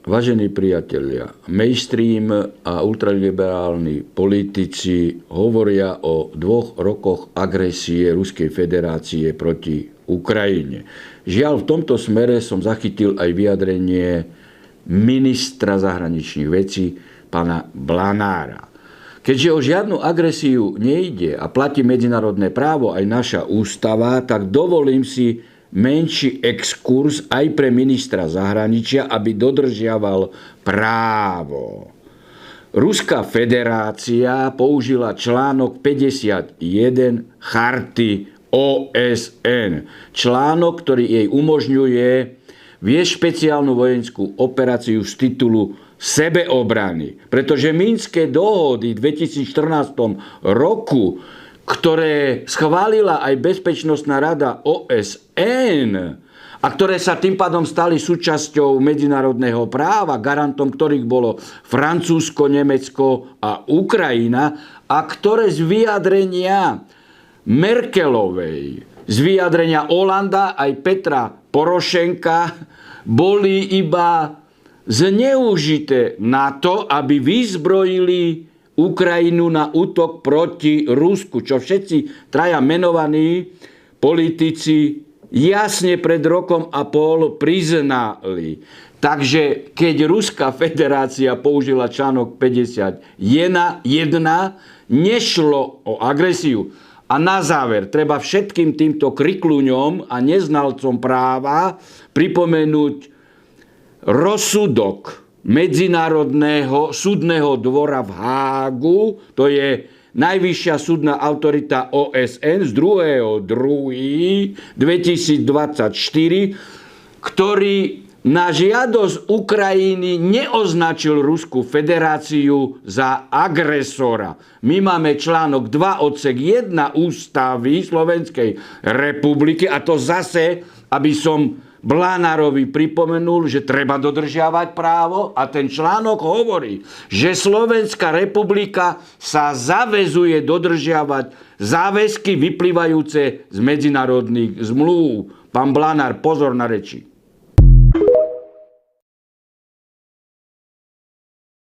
Vážení priatelia, mainstream a ultraliberálni politici hovoria o 2 rokoch agresie Ruskej federácie proti Ukrajine. Žiaľ, v tomto smere som zachytil aj vyjadrenie ministra zahraničných vecí, pána Blanára. Keďže o žiadnu agresiu nejde a platí medzinárodné právo aj naša ústava, tak dovolím si menší exkurs aj pre ministra zahraničia, aby dodržiaval právo. Ruská federácia použila článok 51 Charty OSN. Článok, ktorý jej umožňuje viesť špeciálnu vojenskú operáciu z titulu sebeobrany. Pretože Minské dohody v 2014 roku, ktoré schválila aj Bezpečnostná rada OSN a ktoré sa tým pádom stali súčasťou medzinárodného práva, garantom ktorých bolo Francúzsko, Nemecko a Ukrajina, a ktoré z vyjadrenia Merkelovej, z vyjadrenia Holanda aj Petra Porošenka boli iba zneužité na to, aby vyzbrojili Ukrajinu na útok proti Rusku, čo všetci traja menovaní politici jasne pred rokom a pol priznali. Takže keď Ruská federácia použila článok 51, nešlo o agresiu. A na záver treba všetkým týmto krikluňom a neznalcom práva pripomenúť rozsudok Medzinárodného súdneho dvora v Hágu, to je najvyššia súdna autorita OSN z 2.2.2024, ktorý na žiadosť Ukrajiny neoznačil Ruskú federáciu za agresora. My máme článok 2 odsek 1 ústavy Slovenskej republiky, a to zase, aby som Blanárovi pripomenul, že treba dodržiavať právo, a ten článok hovorí, že Slovenská republika sa zaväzuje dodržiavať záväzky vyplývajúce z medzinárodných zmluv. Pán Blanár, pozor na reči.